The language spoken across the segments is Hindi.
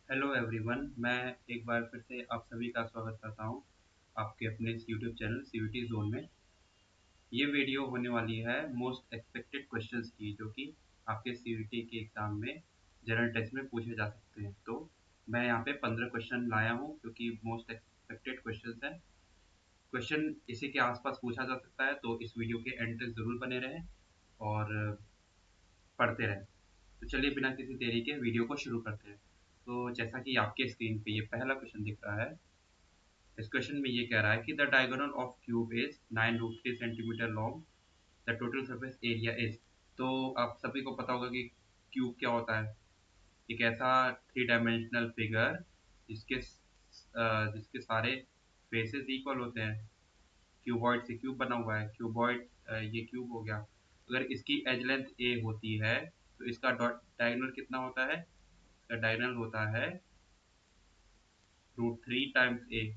हेलो एवरीवन, मैं एक बार फिर से आप सभी का स्वागत करता हूं आपके अपने इस यूट्यूब चैनल सीवीटी जोन में। ये वीडियो होने वाली है मोस्ट एक्सपेक्टेड क्वेश्चंस की, जो कि आपके सीवीटी के एग्ज़ाम में जनरल टेस्ट में पूछे जा सकते हैं। तो मैं यहाँ पे 15 क्वेश्चन लाया हूँ, क्योंकि मोस्ट एक्सपेक्टेड क्वेश्चंस हैं। क्वेश्चन इसी के आसपास पूछा जा सकता है, तो इस वीडियो के एंड तक ज़रूर बने रहें और पढ़ते रहें। तो चलिए बिना किसी देरी के वीडियो को शुरू करते हैं। तो जैसा कि आपके स्क्रीन पे ये पहला क्वेश्चन दिख रहा है, इस क्वेश्चन में ये कह रहा है कि the diagonal of cube is 9√3 centimetre long, the total surface area is. तो आप सभी को पता होगा कि क्यूब क्या होता है। एक ऐसा थ्री डायमेंशनल फिगर जिसके जिसके सारे फेसेस इक्वल होते हैं। क्यूबॉइड से क्यूब बना हुआ है, क्यूबॉइड ये क्यूब हो गया। अगर इसकी एज लेंथ ए होती है तो इसका डायगोनल कितना होता है? इसका डायगोनल होता है √3 टाइम्स ए।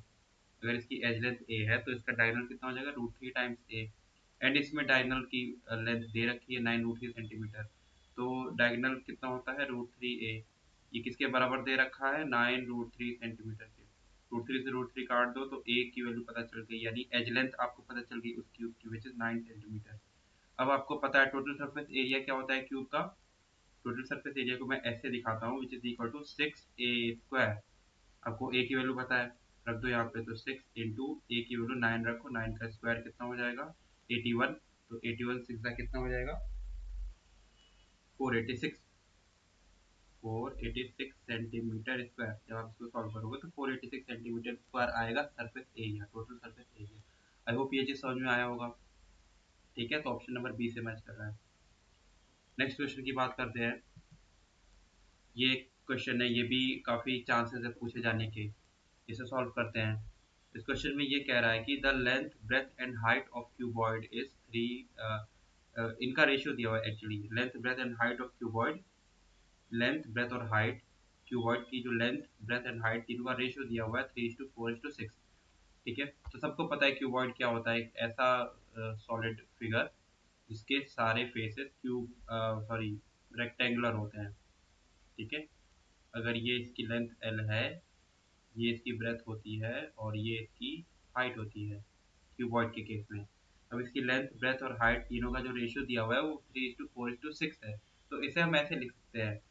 अगर इसकी एज लेंथ ए है तो इसका डायगोनल कितना हो जाएगा? √3 टाइम्स ए। एंड इसमें डायगोनल की लेंथ दे रखी है 9√3 सेंटीमीटर। तो डायगोनल कितना होता है? √3 ए। ये किसके बराबर दे रखा है? 9√3 सेंटीमीटर के। √3 से √3 काट दो तो ए की वैल्यू पता चल गई, यानी एज लेंथ आपको पता चल गई उस क्यूब की, विच इज 9 सेंटीमीटर। अब आपको पता है टोटल सरफेस एरिया क्या होता है क्यूब का। टोटल सरफेस एरिया को मैं ऐसे दिखाता हूँ, which is equal to 6a²। आपको ए की वैल्यू पता है, रख दो यहाँ पे। तो 6 इंटू ए की वैल्यू 9 रखो, 9 का स्क्वायर कितना हो जाएगा? 81। तो 81 सिक्स कितना हो जाएगा? 486। 486 सेंटीमीटर स्क्वायर। जब आप इसको सॉल्व करोगे तो 486 सेंटीमीटर स्क्वायर आएगा surface area, total surface area. I hope ये चीज समझ में आया होगा। ठीक है, तो ऑप्शन नंबर बी से मैच कर रहा है। नेक्स्ट क्वेश्चन की बात करते हैं। ये क्वेश्चन है, ये भी काफी चांसेस है पूछे जाने के। इसे सॉल्व करते हैं। इस क्वेश्चन में ये कह रहा है कि the length breadth and height of cuboid is 3। इनका रेशियो दिया हुआ है actually, length breadth and height of cuboid. Length breadth और हाइट, क्यूबॉइड की जो लेंथ ब्रेथ एंड हाइट, तीनों का रेशियो दिया हुआ है 3:4:6। ठीक है, तो सबको पता है क्यूबॉइड क्या होता है। एक ऐसा सॉलिड फिगर जिसके सारे फेसेस क्यूब सॉरी रेक्टेंगुलर होते हैं। ठीक है, अगर ये इसकी लेंथ एल है, ये इसकी ब्रेथ होती है और ये इसकी हाइट होती है क्यूबॉइड के केस में। अब इसकी लेंथ ब्रेथ और हाइट तीनों का जो रेशियो दिया हुआ है वो 3:4:6 है। तो इसे हम ऐसे लिख सकते हैं,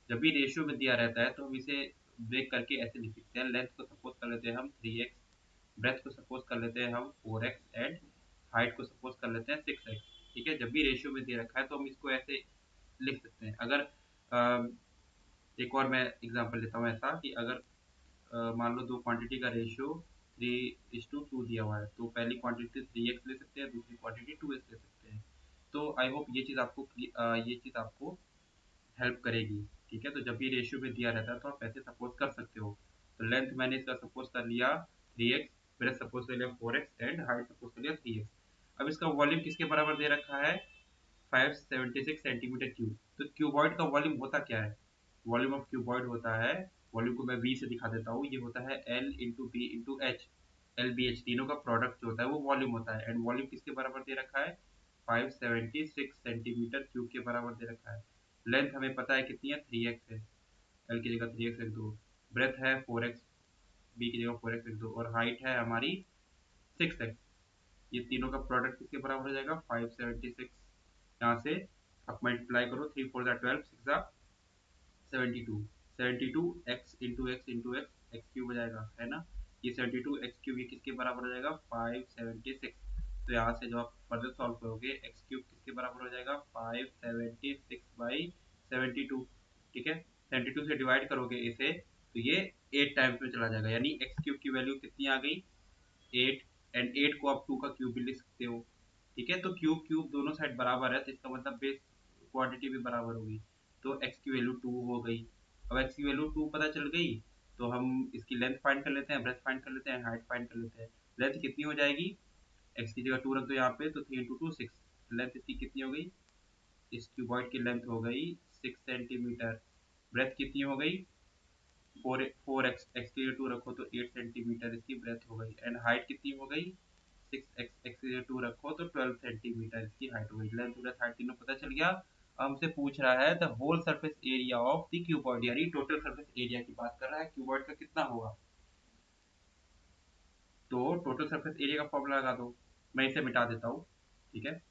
जब भी रेशियो में दिया रहता है तो हम इसे ब्रेक करके ऐसे लिख सकते हैं। लेंथ को सपोज कर लेते हैं हम 3x, ब्रेथ को सपोज कर लेते हैं हम 4x एंड हाइट को सपोज कर लेते हैं 6x। ठीक है, जब भी रेशियो में दे रखा है तो हम इसको ऐसे लिख सकते हैं। अगर एक और मैं एग्जांपल लेता हूँ ऐसा कि अगर मान लो दो क्वांटिटी का रेशियो 3:2 दिया हुआ है, तो पहली क्वांटिटी 3x ले सकते हैं, दूसरी क्वांटिटी 2x ले सकते हैं। तो आई होप ये चीज़ आपको हेल्प करेगी। ठीक है, तो जब भी रेशियो में दिया रहता है तो आप ऐसे सपोज कर सकते हो। तो लेंथ मैंने इसका सपोज कर लिया 3x, ब्रेथ सपोज कर लिया 4x एंड हाइट सपोज कर लिया 3x। अब इसका वॉल्यूम किसके बराबर दे रखा है? 576 सेंटीमीटर क्यूब। तो क्यूबॉइड का वॉल्यूम होता क्या है? वॉल्यूम ऑफ क्यूबॉइड होता है, वॉल्यूम को मैं वी से दिखा देता हूँ, ये होता है L into B into H. L B H तीनों का प्रोडक्ट जो होता है वो वॉल्यूम होता है। एंड वॉल्यूम किसके बराबर दे रखा है? 576 सेंटीमीटर क्यूब के बराबर दे रखा है। लेंथ हमें पता है कितनी है? 3x है, एल की जगह 3x लिख दो। ब्रेथ है 4x, बी की जगह 4x लिख दो। और हाइट है हमारी 6x। ये तीनों का प्रोडक्ट किसके बराबर हो जाएगा? 576। यहाँ से आप मल्टीप्लाई करो, 3 4 12, 6 72 x into x into x, x cube हो जाएगा, है ना। ये 72 x³ ये किसके बराबर हो जाएगा? 576। तो यहाँ से जब आप फर्दर सॉल्व करोगे, एक्स क्यूब किसके बराबर हो जाएगा? 576/72। ठीक है, 72 से डिवाइड करोगे इसे तो ये 8 टाइम्स में चला जाएगा, यानी x³ की वैल्यू कितनी आ गई? 8। एंड 8 को आप 2 का क्यूब भी लिख सकते हो। ठीक है, तो क्यूब क्यूब दोनों साइड बराबर है, तो इसका मतलब बेस क्वांटिटी भी बराबर होगी। तो x की वैल्यू 2 हो गई। अब x की वैल्यू 2 पता चल गई, तो हम इसकी लेंथ फाइंड कर लेते हैं, ब्रेथ फाइंड कर लेते हैं, हाइट फाइंड कर लेते हैं। लेंथ कितनी हो जाएगी? x की जगह 2 रख दो यहाँ पे, तो 3 इंटू 2 6। लेंथ इसकी कितनी हो गई? इस क्यूबॉइड की लेंथ हो गई 6 सेंटीमीटर। ब्रेथ कितनी हो गई? 4x, x की जगह 2 रखो तो 8 सेंटीमीटर इसकी ब्रेथ हो गई। एंड हाइट कितनी हो गई? 6x, x की जगह 2 रखो तो 12 सेंटीमीटर इसकी हाइट हो गई। लेंथ ब्रेथ हाइट तीनों पता चल गया। हमसे पूछ रहा है the whole surface area of the cuboid, यानी टोटल सरफेस एरिया की बात कर रहा है, क्यूबॉइड का कितना होगा। तो टोटल सरफेस एरिया का फॉर्मूला लगा दो। मैं इसे मिटा देता हूँ, ठीक है,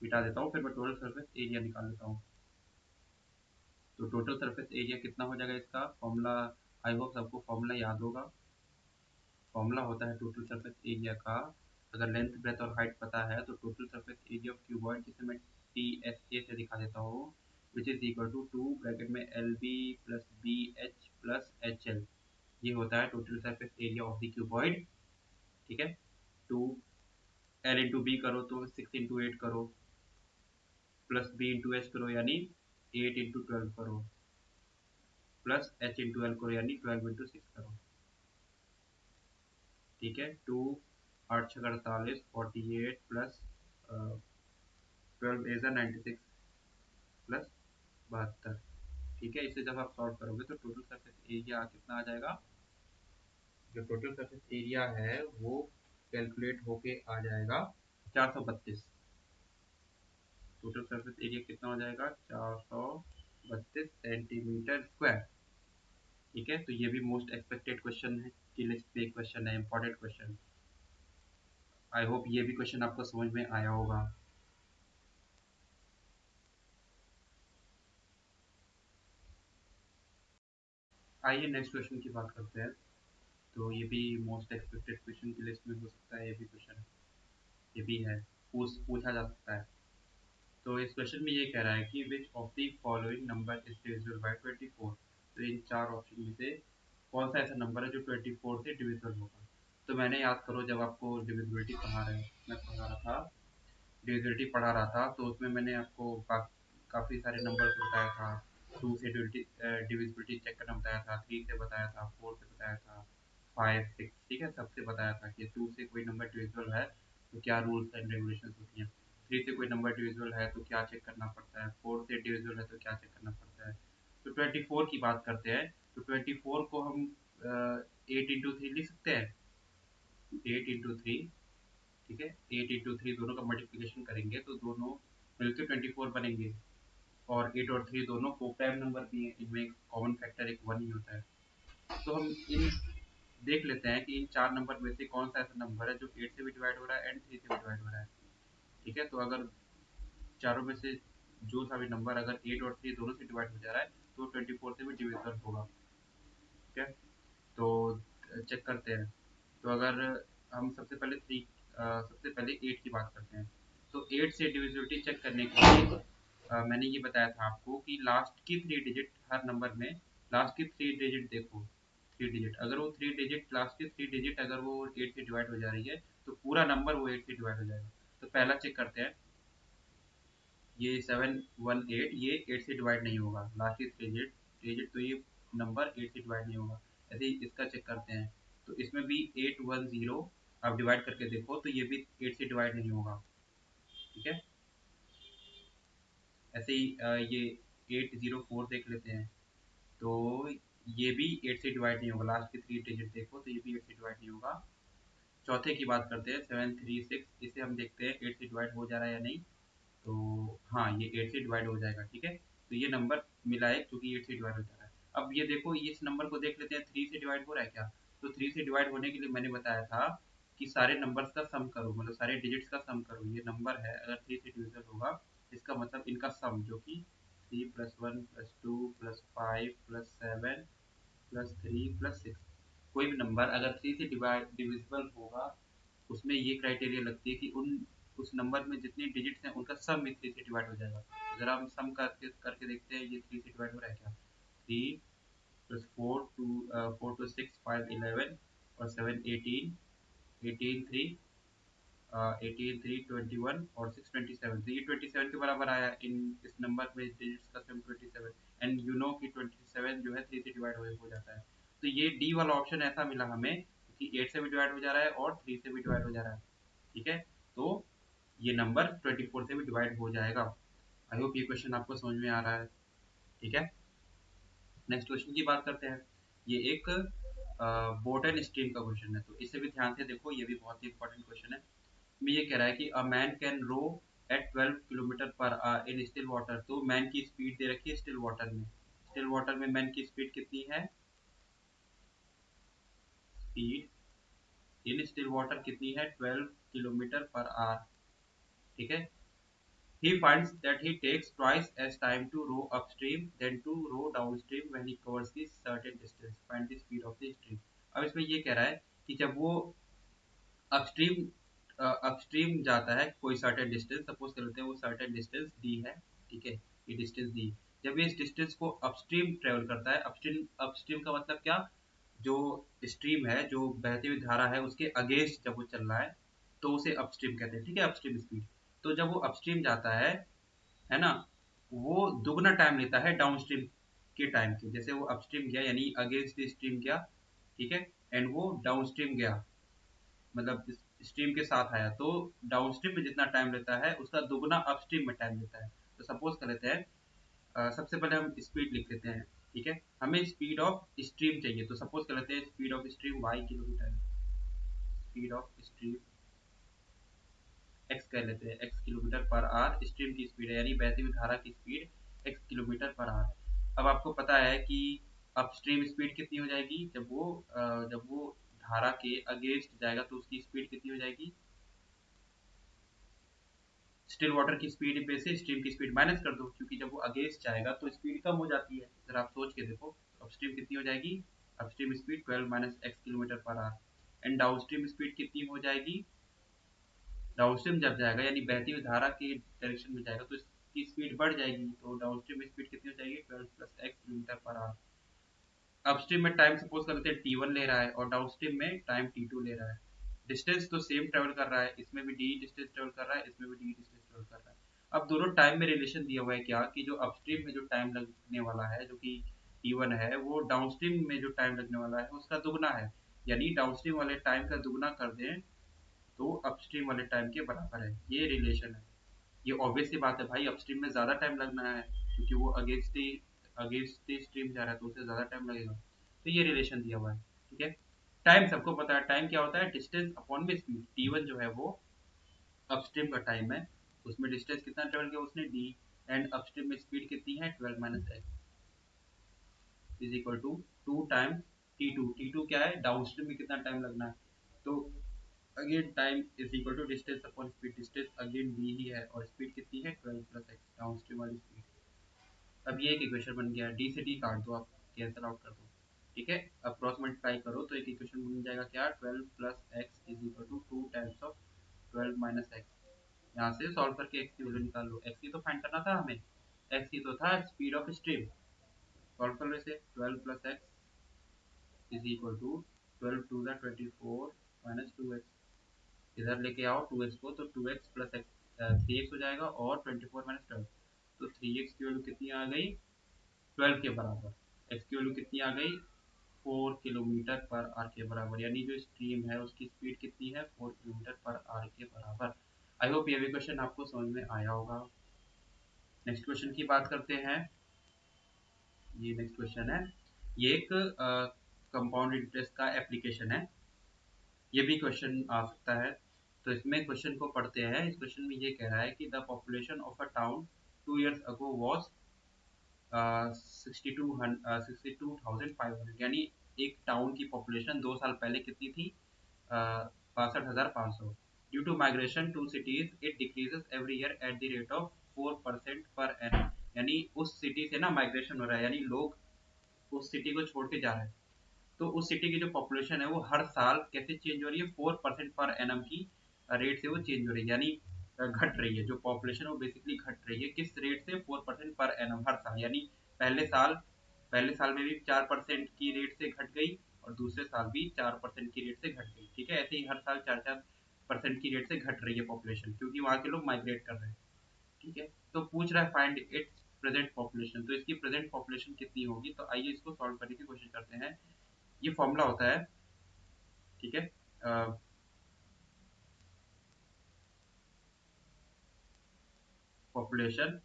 मिटा देता हूँ, फिर मैं टोटल सरफेस एरिया निकाल लेता हूँ। तो टोटल सरफेस एरिया कितना हो जाएगा इसका फॉर्मूला, आई होप सबको फॉर्मूला याद होगा। फॉर्मूला होता है टोटल सरफेस एरिया का, अगर लेंथ ब्रेथ और हाइट पता है तो total surface area of cuboid, जिसे मैं टी एस ए से दिखा देता हूँ, which is equal to 2 bracket में L B plus B H plus H L, ये होता है total surface area of the cuboid. ठीक है, टू एल इंटू बी करो तो 6 इंटू 8 करो, प्लस बी इंटू एच करो यानी 8 इंटू 12 करो, प्लस एच इंटू एल करो यानी 12 इंटू 6 करो। ठीक है, 2 8 6 48 48 प्लस 12 8 96 प्लस 72। ठीक है, इसे जब आप सॉल्व करोगे तो टोटल सरफेस एरिया कितना आ जाएगा, जो टोटल सरफेस एरिया है वो कैलकुलेट होके आ जाएगा 432। टोटल सरफेस एरिया कितना हो जाएगा 432 सेंटीमीटर स्क्वायर। ठीक है, तो ये भी मोस्ट एक्सपेक्टेड क्वेश्चन है की लिस्ट पे क्वेश्चन है, इंपॉर्टेंट क्वेश्चन। आई होप ये भी क्वेश्चन आपको समझ में आया होगा। आइए नेक्स्ट क्वेश्चन की बात करते हैं। तो ये भी मोस्ट एक्सपेक्टेड क्वेश्चन की लिस्ट में हो सकता है, ये भी क्वेश्चन, ये भी है, पूछा जा सकता है। तो इस क्वेश्चन में ये कह रहा है कि which of the following number is divisible by 24। तो इन चार ऑप्शन में से कौन सा ऐसा नंबर है जो 24 से डिविजिबल होगा। तो मैंने याद करो जब आपको डिविजिबिलिटी पढ़ा रहे मैं पढ़ा रहा था, डिविजिबिलिटी पढ़ा रहा था तो उसमें मैंने आपको काफ़ी सारे नंबर बताया था। 2 से डिविजिबिलिटी चेक करना बताया था, 3 से बताया था, 4 से बताया था, 5 6, ठीक है, सबसे बताया था कि 2 से कोई नंबर डिविजिबल है तो क्या रूल्स एंड रेगुलेशंस होती हैं, 3 से कोई नंबर डिविजिबल है तो क्या चेक करना पड़ता है, 4 से डिविजिबल है तो क्या चेक करना पड़ता है। तो 24 की बात करते हैं, तो 24 को हम 8 इंटू 3 लिख सकते हैं, 8 इंटू 3, ठीक है, 8 इंटू 3 दोनों का मल्टीप्लिकेशन करेंगे तो दोनों मिलकर 24 बनेंगे। और 8 और 3 दोनों को प्राइम नंबर भी हैं, इनमें कॉमन फैक्टर एक 1 ही होता है। तो हम इन देख लेते हैं कि इन चार नंबर में से कौन सा ऐसा नंबर है जो 8 से भी डिवाइड हो रहा है एंड 3 से भी डिवाइड हो रहा है। ठीक है, तो अगर चारों में से जो सा भी नंबर अगर 8 और 3 दोनों से डिवाइड हो जा रहा है तो 24 से भी डिविजिबल होगा। ठीक है, तो चेक करते हैं। तो अगर हम सबसे पहले 8 की बात करते हैं। तो 8 से डिविजिबिलिटी चेक करने के लिए मैंने ये बताया था आपको कि लास्ट की 3 डिजिट हर नंबर में, लास्ट की 3 डिजिट देखो, 3 डिजिट अगर वो 3 डिजिट लास्ट की 3 डिजिट अगर वो 8 से डिवाइड हो जा रही है तो पूरा नंबर वो 8 से डिवाइड हो जाएगा। तो पहला चेक करते हैं, ये 718 ये 8 से डिवाइड नहीं होगा, लास्ट की 3 डिजिट डिजिट तो ये नंबर 8 से डिवाइड नहीं होगा। ऐसे ही इसका चेक करते हैं, तो इसमें भी 810 आप डिवाइड करके देखो तो ये भी 8 से डिवाइड नहीं होगा। ठीक है, ऐसे ही ये 804 देख लेते हैं, तो ये भी 8 से डिवाइड नहीं होगा, लास्ट की 3 डिजिट देखो तो ये भी 8 से डिवाइड नहीं होगा। चौथे की बात करते हैं 736, इसे हम देखते हैं 8 से डिवाइड हो जा रहा है या नहीं। तो हाँ, ये 8 से डिवाइड हो जाएगा। ठीक है, तो ये नंबर मिला है क्योंकि 8 से डिवाइड हो जा रहा है। अब ये देखो इस नंबर को देख लेते हैं 3 से डिवाइड हो रहा है क्या। तो 3 से डिवाइड होने के लिए मैंने बताया था कि सारे नंबर्स का सम करो, मतलब सारे डिजिट्स का सम करो। ये नंबर है अगर 3 से डिविजल होगा इसका मतलब इनका सम जो कि 3+1+2+5+7+3+6, कोई भी नंबर अगर 3 से डिविजिबल होगा उसमें ये क्राइटेरिया लगती है कि उन उस नंबर में जितनी डिजिट्स हैं उनका सम भी 3 से डिवाइड हो जाएगा। अगर हम सम करके करके देखते हैं ये 3 से डिवाइड हो रहा है क्या, 3+4 2 4 2 6 5 11 और 7 18, 18 3, 18 3 21 और 6 27, तो ये 27 के बराबर आया इन इस नंबर में डिजिट्स का सम 27। एंड यू नो कि 27 जो है 3 से डिवाइड हो जाता है। तो ये डी वाला ऑप्शन ऐसा मिला हमें कि 8 से भी डिवाइड हो जा रहा है और 3 से भी डिवाइड हो जा रहा है। ठीक है, तो ये नंबर 24 से भी डिवाइड हो जाएगा। आई होप ये क्वेश्चन आपको समझ में आ रहा है। ठीक है, नेक्स्ट क्वेश्चन की बात करते हैं। ये एक बोट एंड स्ट्रीम का क्वेश्चन है, तो इसे भी ध्यान से देखो, ये भी बहुत ही इंपॉर्टेंट क्वेश्चन है। में ये कह रहा है कि a man can row at 12 kilometre per hour in still water. तो मैन की स्पीड दे रखी है स्टिल वाटर में। स्टिल वाटर में मैन की स्पीड कितनी है? स्पीड इन स्टिल वाटर कितनी है? 12 किलोमीटर पर आवर। ठीक है। He finds that he takes twice as time to row upstream than to row downstream when he covers the certain distance. Find the speed of the stream. अब इसमें ये कह रहा है कि जब वो अपस्ट्रीम अपस्ट्रीम जाता है कोई सर्टेन डिस्टेंस, सपोज कर लेते हैं वो सर्टेन डिस्टेंस डी है, ठीक है, ये डिस्टेंस डी। जब ये इस डिस्टेंस को अपस्ट्रीम ट्रेवल करता है, अपस्ट्रीम अपस्ट्रीम का मतलब क्या? जो स्ट्रीम है, जो बहती हुई धारा है, उसके अगेंस्ट जब वो चल रहा है तो उसे अपस्ट्रीम कहते हैं, ठीक है, अपस्ट्रीम स्पीड। तो जब वो अपस्ट्रीम जाता है ना, वो दुगना टाइम लेता है डाउनस्ट्रीम के टाइम के। जैसे वो अपस्ट्रीम गया यानी अगेंस्ट द स्ट्रीम गया, ठीक है, एंड वो डाउनस्ट्रीम गया मतलब स्ट्रीम के साथ आया, तो डाउनस्ट्रीम में जितना टाइम लेता है उसका दुगना अपस्ट्रीम में टाइम लेता है। तो सपोज कर लेते हैं, सबसे पहले हम स्पीड लिख लेते हैं, ठीक है, हमें स्पीड ऑफ स्ट्रीम चाहिए। तो सपोज कर लेते हैं speed of stream Y kilometre, speed of stream X कह लेते हैं, X kilometre per hour stream की स्पीड है यानी बहती हुई धारा की speed X kilometre per hour. अब आपको पता है कि अपस्ट्रीम स्पीड कितनी हो जाएगी? जब वो धारा के अगेंस्ट जाएगा तो उसकी स्पीड कितनी हो जाएगी? स्टिल वाटर की स्पीड पे से स्ट्रीम की स्पीड माइनस कर दो, क्योंकि जब वो अगेंस्ट जाएगा तो स्पीड कम हो जाती है। जरा आप सोच के देखो, अपस्ट्रीम कितनी हो जाएगी? Upstream speed 12 minus x kilometre per our, and downstream speed कितनी हो जाएगी? डाउनस्ट्रीम जब जाएगा यानी बहती हुई धारा के डायरेक्शन में जाएगा तो इसकी स्पीड बढ़ जाएगी, तो डाउनस्ट्रीम में स्पीड कितनी हो जाएगी? 12 plus x kilometre per our. Upstream में टाइम सपोज कर लेते हैं t1 ले रहा है और डाउनस्ट्रीम में टाइम t2 ले रहा है। डिस्टेंस तो सेम ट्रेवल कर रहा है, इसमें भी d डिस्टेंस ट्रेवल कर रहा है, इसमें भी d डिस्टेंस ट्रेवल कर रहा है। अब दोनों टाइम में रिलेशन दिया हुआ है क्या, कि जो अपस्ट्रीम में जो टाइम लगने वाला है जो कि t1 है, वो डाउनस्ट्रीम में जो टाइम लगने वाला है उसका दुगना है। यानी डाउनस्ट्रीम वाले टाइम का दुगना कर दें तो अपस्ट्रीम वाले टाइम के बराबर है, ये रिलेशन है। ये ऑब्वियस सी बात है भाई, अपस्ट्रीम में ज़्यादा टाइम लगना है क्योंकि वो अगेंस्ट द स्ट्रीम जा रहा है तो उसे ज़्यादा टाइम लगेगा। तो ये रिलेशन दिया हुआ है, ठीक है। टाइम सबको पता है, टाइम क्या होता है? डिस्टेंस अपॉन में स्पीड। t1 जो है वो अपस्ट्रीम का टाइम है, उसमें डिस्टेंस कितना ट्रेवल किया उसने d, एंड अपस्ट्रीम में स्पीड कितनी है? 12 minus X is equal to 2 times t2। t2 क्या है? डाउनस्ट्रीम में कितना टाइम लगना है, तो again time is equal to distance upon speed. Distance again D ही है और स्पीड कितनी है? 12 प्लस एक्स, डाउनस्ट्रीम वाली स्पीड। अब ये एक इक्वेशन बन गया, डी से डी काट दो आप, कैंसिल आउट कर दो, ठीक है। अब क्रॉस मल्टीप्लाई करो तो एक इक्वेशन बन जाएगा क्या? 12 plus X is equal to 2 times of 12 minus X. यहाँ से सॉल्व करके एक्स की वैल्यू निकाल लो, एक्स ही तो फाइंड करना था हमें, एक्स ही तो था स्पीड ऑफ स्ट्रीम। सॉल्व कर लो इसे, 12 plus X is equal to 12 to the 24 minus 2x। इधर लेके आओ 2x को, तो 2x प्लस एक्स 3x हो जाएगा और 24 माइनस 12, तो 3x की वैल्यू कितनी आ गई? 12 के बराबर। x की वैल्यू कितनी आ गई? 4 किलोमीटर पर आर के बराबर, यानी जो स्ट्रीम है उसकी स्पीड कितनी है? 4 किलोमीटर पर आर के बराबर। आई होप ये भी क्वेश्चन आपको समझ में आया होगा। नेक्स्ट क्वेश्चन की बात करते हैं। ये नेक्स्ट क्वेश्चन है, ये एक कंपाउंड इंटरेस्ट का एप्लीकेशन है, ये भी क्वेश्चन आ सकता है। तो इसमें क्वेश्चन को पढ़ते हैं। इस क्वेश्चन में ये कह रहा है कि the population of a town 2 years ago was 62,500, यानी एक टाउन की पॉपुलेशन 2 साल पहले कितनी थी? 62,500। Due to migration to cities it decreases every year at the rate of 4% per annum, यानी उस सिटी से ना माइग्रेशन हो रहा है, यानी लोग उस सिटी को छोड़ के जा रहे हैं। तो उस सिटी की जो पॉपुलेशन है वो हर साल कैसे चेंज हो रही है? 4% पर एनम की रेट से वो चेंज हो रही है, यानी घट रही है। जो पॉपुलेशन है वो बेसिकली घट रही है, किस रेट से? 4% पर एनम हर साल, यानी पहले साल पहले साल में भी 4% की रेट से घट गई और दूसरे साल भी 4% की रेट से घट गई, ठीक है। ऐसे ही हर साल 4-4% की रेट से घट रही है पॉपुलेशन, क्योंकि वहाँ के लोग माइग्रेट कर रहे हैं, ठीक है। तो पूछ रहा है फाइंड इट्स प्रेजेंट पॉपुलेशन, तो इसकी प्रेजेंट पॉपुलेशन कितनी होगी? तो आइए इसको सॉल्व करने की कोशिश करते हैं। ये फॉर्मूला होता है, ठीक है, population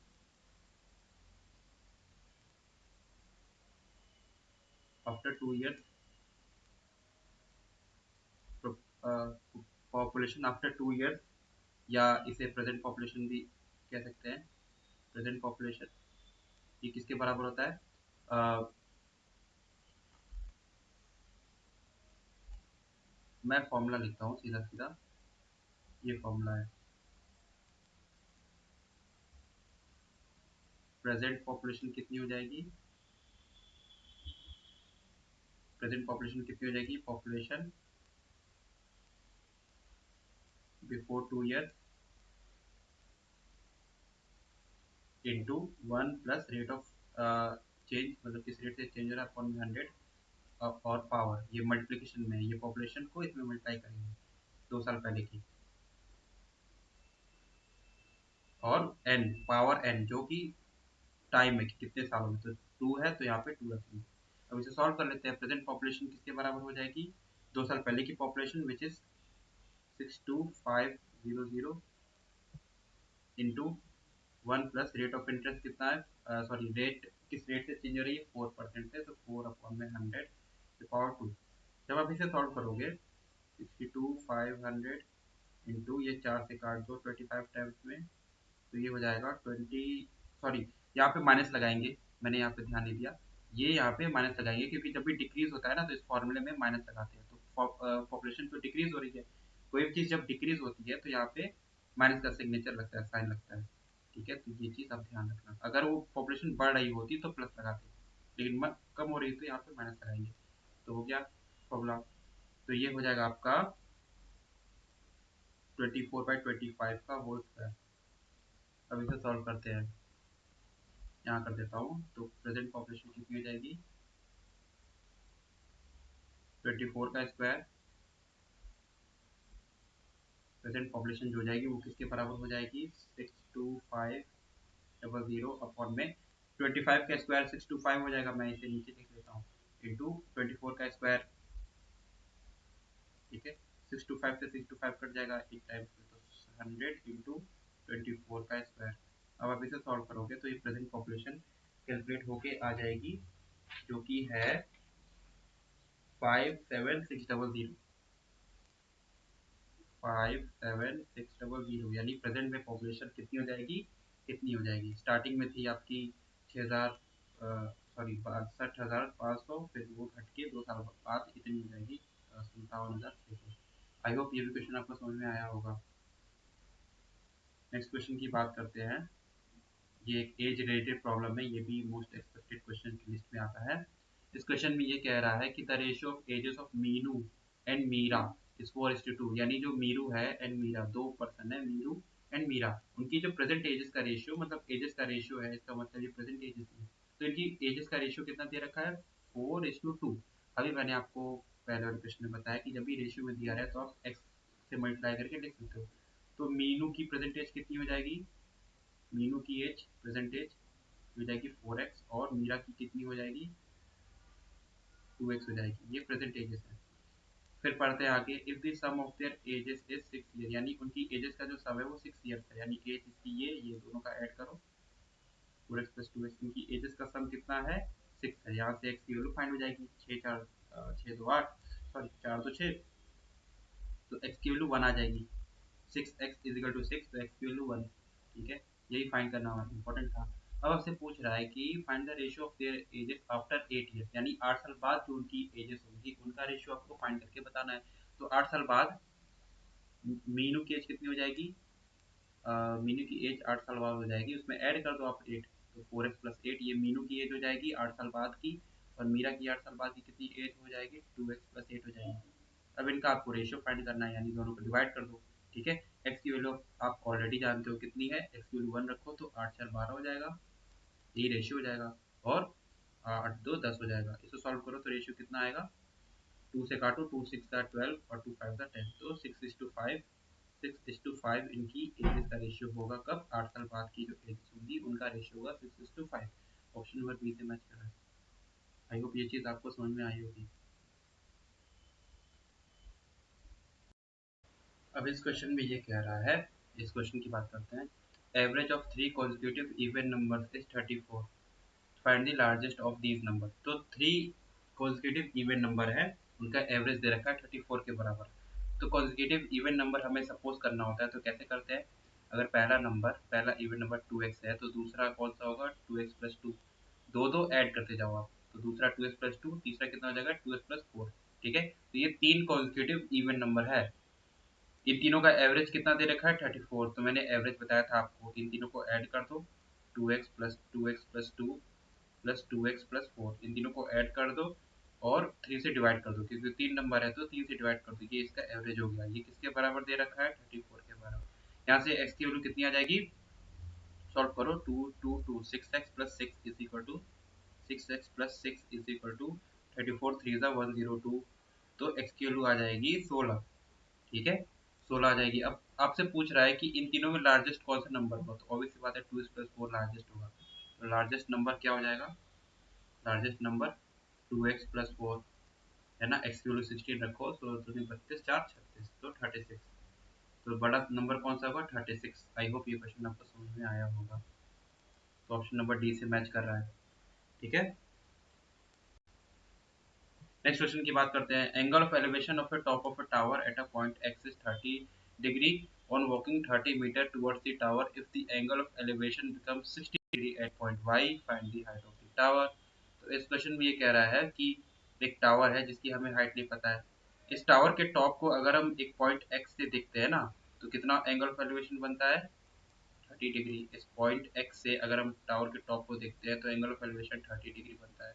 after 2 years, population after 2 years या इसे प्रेजेंट पॉपुलेशन भी कह सकते हैं। प्रेजेंट पॉपुलेशन ये किसके बराबर होता है? मैं फॉर्मूला लिखता हूँ सीधा सीधा, ये फॉर्मूला है। प्रेजेंट पॉपुलेशन कितनी हो जाएगी? प्रेजेंट पॉपुलेशन कितनी हो जाएगी? Population before 2 years into 1 plus rate of change, मतलब किस रेट से चेंज हो रहा है अपॉन 100, और पावर, ये मल्टीप्लिकेशन में है, ये पॉपुलेशन को इसमें मल्टीप्लाई करेंगे 2 साल पहले की, और n पावर n जो कि टाइम है कि कितने सालों में, तो 2 है तो यहाँ पे 2 रखेंगे। अब इसे सॉल्व कर लेते हैं। प्रेजेंट पॉपुलेशन किसके बराबर हो जाएगी? 2 साल पहले की population which is 62500 into 1 plus rate of interest कितना है, सॉरी रेट किस रेट से चेंज हो रही है? 4% से, तो 4/100 जब आप इसे सॉल्व करोगे 62500 इंटू ये 4 से काट दो 25 टाइम्स में, तो ये हो जाएगा 20, सॉरी यहाँ पे माइनस लगाएंगे, मैंने यहाँ पे ध्यान नहीं दिया, ये यहाँ पे माइनस लगाएंगे क्योंकि जब भी डिक्रीज होता है ना तो इस फॉर्मूले में माइनस लगाते हैं, तो पॉपुलेशन तो डिक्रीज हो रही है, कोई भी चीज़ जब डिक्रीज होती है तो यहाँ पे माइनस का सिग्नेचर लगता है, साइन लगता है। ठीक है, तो ये चीज़ आप ध्यान रखना, अगर वो पॉपुलेशन बढ़ रही होती तो प्लस लगाते, लेकिन कम हो रही तो यहाँ पे माइनस लगाएंगे। तो हो गया फॉर्मूला। तो ये हो जाएगा आपका 24/25 का होल स्क्वायर। अब इसे सॉल्व करते हैं, यहाँ कर देता हूँ, तो प्रेजेंट पॉपुलेशन कितनी हो जाएगी? 24 का स्क्वायर, प्रेजेंट पॉपुलेशन जो हो जाएगी वो किसके बराबर हो जाएगी? 62500 अपॉन में 25 का स्क्वायर 625 हो जाएगा, मैं इसे नीचे लिख लेता हूँ, इंटू 24 का स्क्वायर। ठीक है, 625 से 625 कट जाएगा एक टाइम पे, तो 100 इंटू 24 का स्क्वायर। अब आप इसे सॉल्व करोगे तो ये प्रेजेंट पॉपुलेशन कैलकुलेट होके आ जाएगी, जो कि है 57600, 57600, यानी प्रेजेंट में पॉपुलेशन कितनी हो जाएगी? कितनी हो जाएगी? स्टार्टिंग में थी आपकी 6000, सॉरी 62,500, फिर वो घट के 2 साल बाद इतनी हो जाएगी 57,600। आई होप ये भी क्वेश्चन आपको समझ में आया होगा। नेक्स्ट क्वेश्चन की बात करते हैं। ये एक एज रिलेटेड प्रॉब्लम है, ये भी मोस्ट एक्सपेक्टेड क्वेश्चन की लिस्ट में आता है। इस क्वेश्चन में ये कह रहा है कि the ratio of ages of Meenu and Meera is 4:2, यानी जो मीरू है एंड मीरा, दो पर्सन है मीरू एंड मीरा, उनकी जो प्रेजेंट एजेस का रेशियो, मतलब एजेस का रेशियो है, इसका मतलब ये प्रेजेंट एजेस है, तो इनकी एजेस का रेशियो कितना दे रखा है? 4:2। अभी मैंने आपको पहले वाले क्वेश्चन में बताया कि जब भी रेशियो में दिया रहा है तो आप एक्स से मल्टीप्लाई करके लिख सकते हो। तो मीनू की प्रेजेंट एज कितनी हो जाएगी? मीनू की एज प्रेजेंट एज हो जाएगी 4x, और मीरा की कितनी हो जाएगी? 2x हो जाएगी। ये प्रेजेंट एजेस है। फिर पढ़ते हैं आगे, if the sum of their ages is 6 year, यानी उनकी एजेस का जो सम है वो 6 ईयर्स है, यानी एज इसकी ये दोनों का ऐड करो, 4x प्लस 2x, इनकी एजेस का सम कितना है? 6 है। यहाँ से x की वैल्यू फाइंड हो जाएगी, 6 सॉरी 4 2 6, तो x की वैल्यू 1 आ जाएगी, 6x इजिकल टू 6, तो x की वैल्यू 1। ठीक है, यही फाइंड करना इंपॉर्टेंट था। अब आपसे पूछ रहा है कि find the ratio of their edges after 8 years, यानी 8 साल बाद जो उनकी एजेस होंगी उनका रेशियो आपको फाइंड करके बताना है। तो 8 साल बाद मीनू की एज कितनी हो जाएगी? मीनू की एज 8 साल बाद हो जाएगी, उसमें ऐड कर दो आप 8, तो 4x प्लस 8, ये मीनू की एज हो जाएगी 8 साल बाद की, और मीरा की 8 साल बाद की कितनी एज हो जाएगी? 2x प्लस 8 हो जाएगी। अब इनका आपको रेशियो फाइंड करना है, यानी दोनों को डिवाइड कर दो। ठीक है, x की वैल्यू आप ऑलरेडी जानते हो कितनी है, x की वैल्यू 1 रखो तो 8 4 12 हो जाएगा, ये रेशियो हो जाएगा, और 8 2 10 हो जाएगा। इसको सॉल्व करो तो रेशियो कितना आएगा? 2 से काटो, 2 6 12 और 2 5 10, तो 6:5, 6:5 इनकी एजेस का रेशियो होगा कब? 8 साल बाद की जो एजेस होंगी उनका रेशियो होगा 6:5। ऑप्शन नंबर बी से मैच कर रहा है। आई होप ये चीज़ आपको समझ में आई होगी। अब इस क्वेश्चन में ये कह रहा है, इस क्वेश्चन की बात करते हैं। Average of 3 consecutive even numbers is 34, find the largest of these number. तो 3 consecutive even नंबर है, उनका एवरेज दे रखा है 34 के बराबर। तो कॉन्जिक्यूटिव इवन नंबर हमें सपोज करना होता है, तो कैसे करते हैं? अगर पहला इवन नंबर 2x है तो दूसरा कौन सा होगा? 2x plus to. दो दो ऐड करते जाओ आप, तो दूसरा 2x प्लस टू, तीसरा कितना हो जाएगा? 2x plus four. ठीक है, तो ये तीन कॉन्जिक्यूटिव इवन नंबर है। इन तीनों का एवरेज कितना दे रखा है? 34। तो मैंने एवरेज बताया था आपको, इन तीनों को ऐड कर दो, 2x plus two plus 2x plus four, इन तीनों को ऐड कर दो और 3 से डिवाइड कर दो, क्योंकि तीन नंबर है तो 3 से डिवाइड कर दो, ये इसका एवरेज हो गया। ये किसके बराबर दे रखा है? 34 के बराबर। यहाँ से x की वैल्यू कितनी आ जाएगी? सॉल्व करो, 2 6x plus six is equal to 6x plus six is equal to 34 3 102। तो x की वैल्यू आ जाएगी 16। ठीक है, 16 आ जाएगी। अब आपसे पूछ रहा है कि इन तीनों में लार्जेस्ट कौन सा नंबर होगा, तो ऑब्वियस सी बात है 2x प्लस फोर लार्जेस्ट होगा। तो लार्जेस्ट नंबर क्या हो जाएगा? Largest number 2x plus four है ना। x की वैल्यू 16 रखो, तो 32 4 36, तो 36। तो बड़ा नंबर कौन सा होगा? 36। आई होप ये क्वेश्चन आपको समझ में आया होगा। तो ऑप्शन नंबर डी से मैच कर रहा है। ठीक है, नेक्स्ट क्वेश्चन की बात करते हैं। Angle of elevation of a top of a tower at a point X is 30 degree on walking 30 metre towards the tower. If the angle of elevation becomes 60 degree at point Y, find the height of the tower. तो इस क्वेश्चन में ये कह रहा है कि एक टावर है जिसकी हमें हाइट नहीं पता है। इस टावर के टॉप को अगर हम एक पॉइंट एक्स से देखते हैं ना, तो कितना एंगल ऑफ एलिवेशन बनता है? 30 डिग्री। इस पॉइंट एक्स से अगर हम टावर के टॉप को देखते हैं तो एंगल ऑफ एलिवेशन 30 डिग्री बनता है।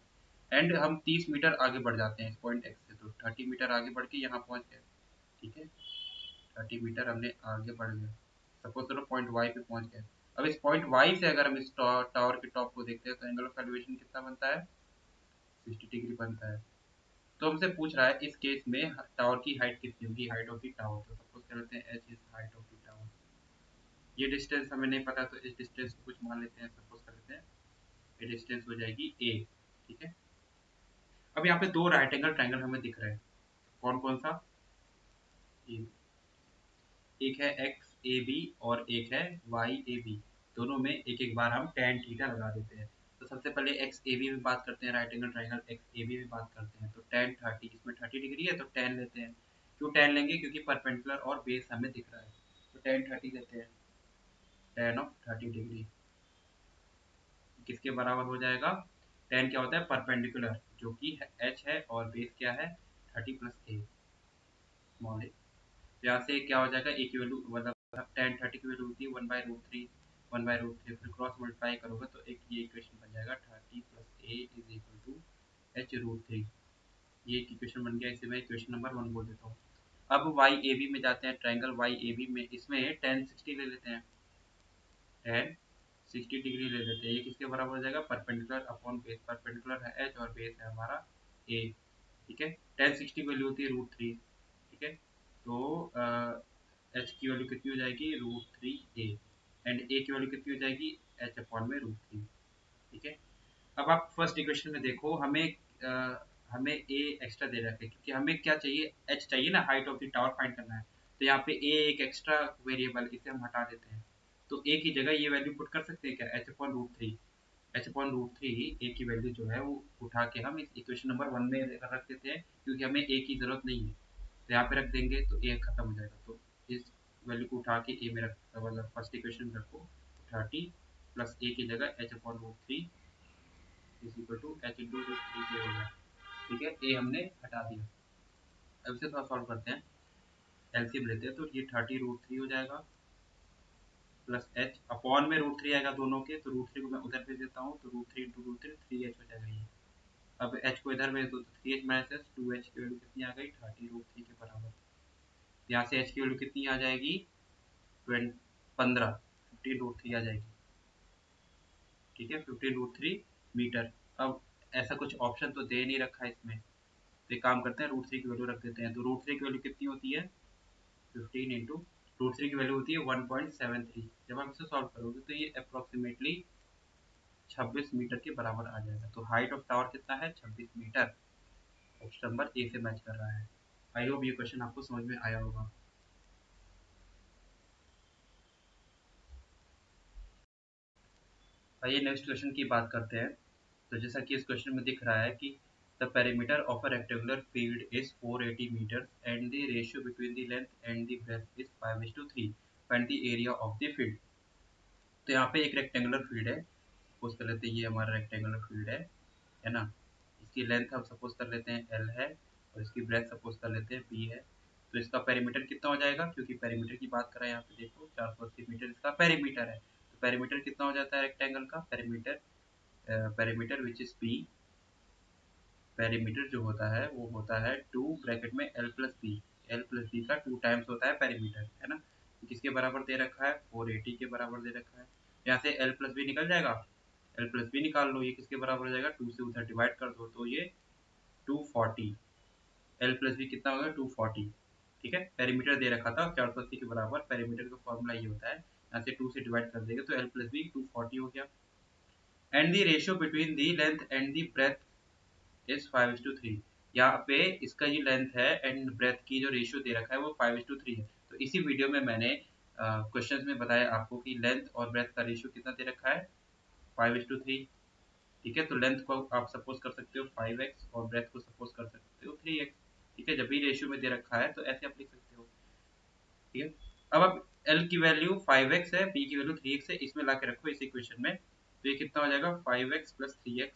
एंड हम 30 मीटर आगे बढ़ जाते हैं इस पॉइंट एक्स से, तो 30 मीटर आगे बढ़ के यहाँ पहुँच गए। ठीक है, 30 मीटर हमने आगे बढ़ गए, सपोज करो पॉइंट वाई पे पहुँच गए। अब इस पॉइंट वाई से अगर हम इस टावर के टॉप को देखते हैं तो एंगल ऑफ एलिवेशन कितना बनता है? 60 डिग्री बनता है। तो हमसे पूछ रहा है इस केस में टावर की हाइट कितनी होगी, हाइट ऑफ द टावर। तो सपोज कर लेते हैं H is height of the tower. ये डिस्टेंस हमें नहीं पता, तो इस डिस्टेंस को कुछ मान लेते हैं, सपोज कर लेते हैं ये डिस्टेंस हो जाएगी ए। ठीक है, अब यहाँ पे दो राइट एंगल ट्रायंगल हमें दिख रहे हैं। कौन कौन सा? ये एक है एक्स ए बी और एक है वाई ए बी। दोनों में एक एक बार हम टेन थीटा लगा देते हैं। तो सबसे पहले एक्स ए बी में बात करते हैं, right angle triangle X A B में बात करते हैं। तो टेन 30, इसमें 30 डिग्री है तो टेन लेते हैं। क्यों टेन लेंगे? क्योंकि परपेंडिकुलर और बेस हमें दिख रहा है, तो टेन 30 लेते हैं। टेन ऑफ 30 डिग्री किसके बराबर हो जाएगा? टेन क्या होता है? परपेंडिकुलर, जो कि एच है, और बेस क्या है? 30 प्लस ए, स्मॉल ए। यहाँ से क्या हो जाएगा? ए की वैल्यू मतलब टेन 30 की वैल्यू होती है 1/√3। 1/√3 फिर क्रॉस मल्टीप्लाई करोगे तो एक ये इक्वेशन बन जाएगा 30 plus A is equal to h√3। ये एक इक्वेशन बन गया, इसे मैं इक्वेशन नंबर 1 बोल देता हूँ। अब वाई ए बी में जाते हैं, ट्राइंगल वाई ए बी में, इसमें टेन 60 ले लेते हैं। टेन 60 डिग्री ले लेते हैं। ये किसके बराबर हो जाएगा? Perpendicular upon base. परपेंडिकुलर है एच और बेस है हमारा ए। ठीक है, टेन 60 वैल्यू होती है √3। ठीक है, तो एच की वैल्यू कितनी हो जाएगी? √3 ए। एंड ए की वैल्यू कितनी हो जाएगी? एच अपॉन में √3। ठीक है, अब आप फर्स्ट इक्वेशन में देखो, हमें ए एक्स्ट्रा दे रखा है, क्योंकि हमें क्या चाहिए? एच चाहिए ना, height of the tower find करना है। तो यहाँ पे ए एक एक्स्ट्रा वेरिएबल, इसे हम हटा देते हैं। तो ए की जगह ये वैल्यू पुट कर सकते हैं क्या? h/√3। h/√3 ए की वैल्यू जो है वो उठा के हम इस इक्वेशन नंबर 1 में रख देते हैं, क्योंकि हमें ए की जरूरत नहीं है। तो यहाँ पे रख देंगे तो ए खत्म हो जाएगा। तो इस वैल्यू को उठा के ए में रख, मतलब फर्स्ट इक्वेशन में रखो, 30 प्लस ए की जगह h/√3 is equal to h/√3 के हो गया। ठीक है, ए हमने हटा दिया। अब इसे थोड़ा सॉल्व करते हैं, एलसीएम लेते हैं। तो ये 30√3 हो जाएगा प्लस एच अपॉन में √3 आएगा दोनों के, तो √3 को मैं उधर भेज देता हूँ, तो √3 इंटू √3 3h हो जाएगा ये। अब h को इधर भेज दो, तो 3h माइनस एच 2h की वैल्यू कितनी आ गई? 30√3 के बराबर। यहाँ से h की वैल्यू कितनी आ जाएगी? 15 15√3 आ जाएगी। ठीक है, 15√3 मीटर। अब ऐसा कुछ ऑप्शन तो दे नहीं रखा है इसमें, तो एक काम करते हैं, √3 की वैल्यू रख देते हैं। तो √3 की वैल्यू कितनी होती है? 15 इंटू √3 की वैल्यू होती है 1.73। जब आप इसे सॉल्व करोगे तो ये अप्रोक्सीमेटली 26 मीटर के बराबर आ जाएगा। तो हाइट ऑफ टावर कितना है? 26 मीटर। ऑप्शन नंबर ए से मैच कर रहा है। आई होप ये क्वेश्चन आपको समझ में आया होगा। आइए नेक्स्ट क्वेश्चन की बात करते हैं। तो जैसा कि इस क्वेश्चन में दिख रहा है कि The perimeter of a rectangular field is 480 meters and the ratio between the length and the breadth is 5:3. Find the area of the field. तो यहाँ पे एक रेक्टेंगुलर फील्ड है, सपोज कर लेते हैं ये हमारा रेक्टेंगुलर फील्ड है ना। इसकी लेंथ हम सपोज कर लेते हैं L है और इसकी ब्रेथ सपोज कर लेते हैं B है। तो इसका पेरीमीटर कितना हो जाएगा, क्योंकि पेरीमीटर की बात करें यहाँ पे देखो 480 मीटर इसका पेरीमीटर है, तो पेरीमीटर कितना हो जाता है रेक्टेंगल का perimeter, perimeter which is P, perimeter जो होता है वो होता है 2 ब्रैकेट में L+B का 2 टाइम्स होता है पेरीमीटर, है ना। तो किसके बराबर दे रखा है, 480 के बराबर दे रखा है। यहाँ से L+B निकल जाएगा, L+B निकाल लो, ये किसके बराबर हो जाएगा, 2 से उधर डिवाइड कर दो तो ये 240, L+B कितना होगा 240, ठीक है। पेरीमीटर दे रखा था 480 के बराबर, पेरीमीटर का फॉर्मूला ये होता है, यहाँ से 2 से डिवाइड कर देंगे तो L+B 240 हो गया। And the ratio between the length and the breadth is 5:3। यहाँ पे इसका जो लेंथ है एंड ब्रेथ की जो रेशियो दे रखा है वो 5:3 है। तो इसी वीडियो में मैंने क्वेश्चंस में बताया आपको कि लेंथ और ब्रेथ का रेशियो कितना दे रखा है 5:3, ठीक है। तो लेंथ को आप सपोज कर सकते हो 5x और ब्रेथ को सपोज कर सकते हो 3x, ठीक है। जब भी रेशियो में दे रखा है तो ऐसे आप लिख सकते हो, ठीक है। अब आप L की वैल्यू 5x है, B की वैल्यू 3x है, इसमें ला के रखो इस इक्वेशन में, तो ये कितना हो जाएगा 5x प्लस 3x,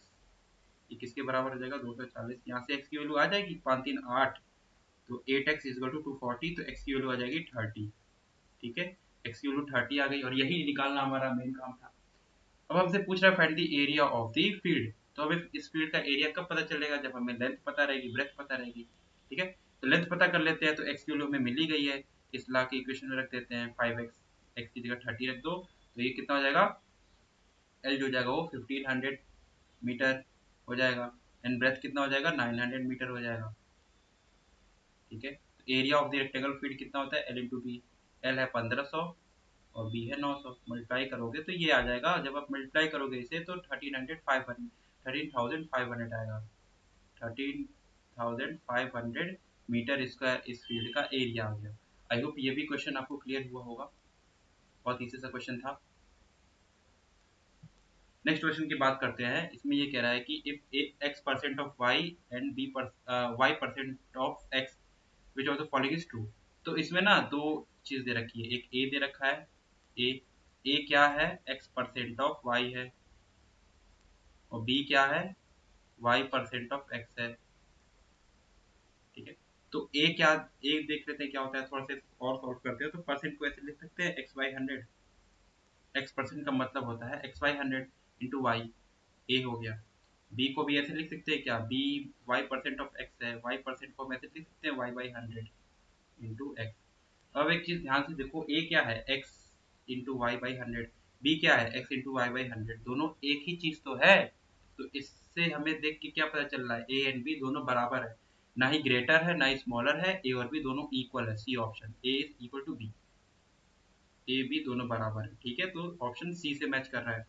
ये किसके बराबर हो जाएगा 240। यहाँ से x की वैल्यू आ जाएगी 5 3 8, तो 8x इक्वल टू 240, तो x की वैल्यू आ जाएगी 30, ठीक है। x की वैल्यू 30 आ गई और यही निकालना हमारा मेन काम था। अब हमसे पूछ रहा है find the area of the field. तो हमें इस फील्ड का एरिया कब पता चलेगा, जब हमें लेंथ पता रहेगी ब्रेथ पता रहेगी, ठीक है। तो लेंथ पता कर लेते हैं, तो x की वैल्यू हमें मिल ही गई है, इस ला के इक्वेशन में रख देते हैं 5x, x की जगह 30 रख दो, तो ये कितना हो जाएगा L जो हो जाएगा वो 1500 मीटर हो जाएगा एंड ब्रेथ कितना हो जाएगा 900 मीटर हो जाएगा, ठीक है। Area of the rectangle field कितना होता है L इंटू बी, L है 1500 और B है 900, मल्टीप्लाई करोगे तो ये आ जाएगा, जब आप मल्टीप्लाई करोगे इसे तो 13,500 आएगा, 13,500 मीटर स्क्वायर इस फील्ड का एरिया आ गया। आई होप ये भी क्वेश्चन आपको क्लियर हुआ होगा, बहुत ईजी सा क्वेश्चन था। नेक्स्ट क्वेश्चन की बात करते हैं, इसमें ये कह रहा है कि if x% of y and y% of x which of the following is true. तो इसमें ना दो चीज दे रखी है, एक a दे रखा है, a क्या है x% ऑफ y है और b क्या है y% ऑफ x है, ठीक है। तो a देख लेते हैं क्या होता है, थोड़ा सा और सॉल्व करते हैं। तो परसेंट को ऐसे लिख सकते हैं x/100, x% का मतलब होता है x/100 इंटू y, a हो गया। b को भी ऐसे लिख सकते हैं क्या, b y% ऑफ x है, y% को हम ऐसे लिख सकते हैं y/100 इंटू x। अब एक चीज ध्यान से देखो, a क्या है x इंटू y/100, b क्या है x इंटू y/100, दोनों एक ही चीज तो है। तो इससे हमें देख के क्या पता चल रहा है, a एंड b दोनों बराबर है, ना ही ग्रेटर है ना ही स्मॉलर है, a और b दोनों इक्वल है, C option, a is equal to b, a b दोनों बराबर है, ठीक है। तो ऑप्शन सी से मैच कर रहा है।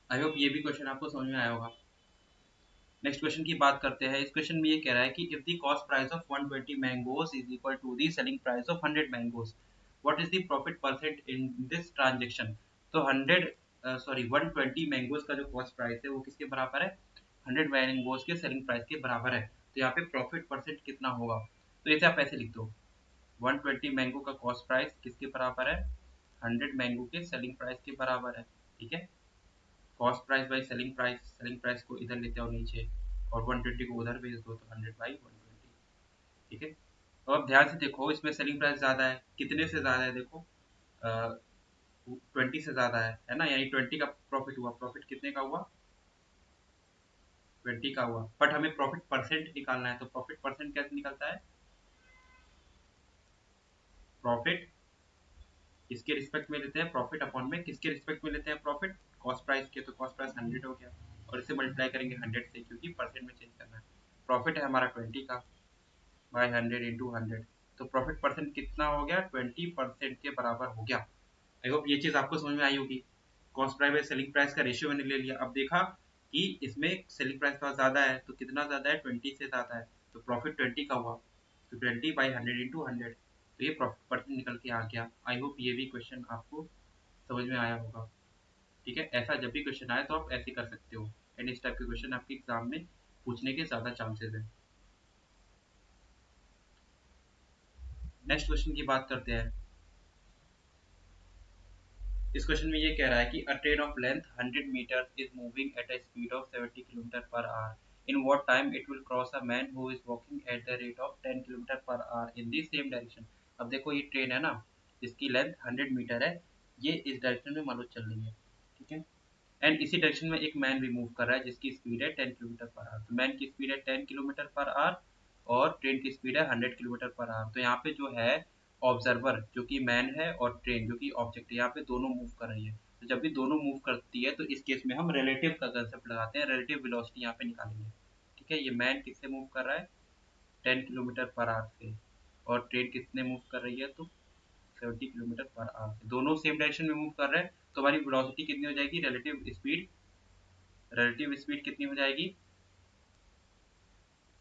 आई होप ये भी क्वेश्चन आपको समझ में आया होगा। नेक्स्ट क्वेश्चन की बात करते हैं। इस क्वेश्चन में ये कह रहा है कि if the cost price of 120 mangoes is equal to the selling price of 100 mangoes, what is the profit percent in this transaction. तो 120 मैंगोज का जो कॉस्ट प्राइस है वो किसके बराबर है, 100 मैंगोज के सेलिंग प्राइस के बराबर है। तो यहाँ पे प्रॉफिट परसेंट कितना होगा, तो इसे आप ऐसे लिख दो, 120 मैंगो का कॉस्ट प्राइस किसके बराबर है, 100 मैंगो के सेलिंग प्राइस के बराबर है, ठीक है। Cost price by selling price को इधर लेते आओ नीचे और 120 को उधर भेज दो, तो 100 बाई 120, ठीक है। तो अब ध्यान से देखो, इसमें सेलिंग प्राइस ज़्यादा है, कितने से ज़्यादा है देखो, 20 से ज़्यादा है ना, यानी 20 का प्रॉफिट हुआ, प्रॉफिट कितने का हुआ 20 का हुआ, बट हमें प्रॉफिट परसेंट निकालना है। तो प्रॉफिट परसेंट कैसे निकलता है, प्रॉफिट किसके रिस्पेक्ट में लेते हैं, प्रॉफिट अपॉन में किसके रिस्पेक्ट में लेते हैं प्रॉफिट, कॉस्ट प्राइस के, तो कॉस्ट प्राइस 100 हो गया और इसे मल्टीप्लाई करेंगे 100 से, क्योंकि परसेंट में चेंज करना है। प्रॉफिट है हमारा 20 का बाई 100 इंटू 100, तो प्रॉफिट परसेंट कितना हो गया 20% के बराबर हो गया। आई होप ये चीज़ आपको समझ में आई होगी। Cost price by selling price का रेशियो मैंने ले लिया, अब देखा कि इसमें सेलिंग प्राइस थोड़ा ज़्यादा है, तो कितना ज़्यादा है 20 से ज़्यादा है, तो प्रॉफिट 20 का हुआ, तो 20/100 इंटू 100, तो ये प्रॉफिट परसेंट निकल के आ गया। आई होप ये भी क्वेश्चन आपको समझ में आया होगा, ठीक है। ऐसा जब भी क्वेश्चन आए तो आप ऐसे कर सकते हो एंड इस टाइप के क्वेश्चन आपके एग्जाम में पूछने के ज़्यादा चांसेस है। नेक्स्ट क्वेश्चन की बात करते हैं। इस क्वेश्चन में ये कह रहा है कि a train of length 100 metre is moving at a speed of 70 kilometre per hour in what time it will cross a man who is walking at the rate of 10 kilometre per hour in the same direction. अब देखो ये ट्रेन है ना, इसकी लेंथ 100 मीटर है, ये इस डायरेक्शन में मान लो चल रही है, ठीक है, एंड इसी डायरेक्शन में एक मैन भी मूव कर रहा है जिसकी स्पीड है 10 किलोमीटर पर आवर। तो मैन की स्पीड है 10 किलोमीटर पर आवर और ट्रेन की स्पीड है 100 किलोमीटर पर आवर। तो यहाँ पे जो है ऑब्जर्वर जो कि मैन है और ट्रेन जो कि ऑब्जेक्ट है, यहाँ पे दोनों मूव कर रही है। तो जब भी दोनों मूव करती है तो इस केस में हम रिलेटिव का कंसेप्ट लगाते हैं, रिलेटिव वेलोसिटी यहाँ पे निकालेंगे। ठीक है, ये मैन किससे मूव कर रहा है 10 किलोमीटर पर आवर से, और ट्रेन कितने मूव कर रही है तो 70 किलोमीटर पर आवर से, दोनों सेम डायरेक्शन में मूव कर रहे हैं। तो हमारी वेलोसिटी कितनी हो जाएगी, रिलेटिव स्पीड कितनी हो जाएगी,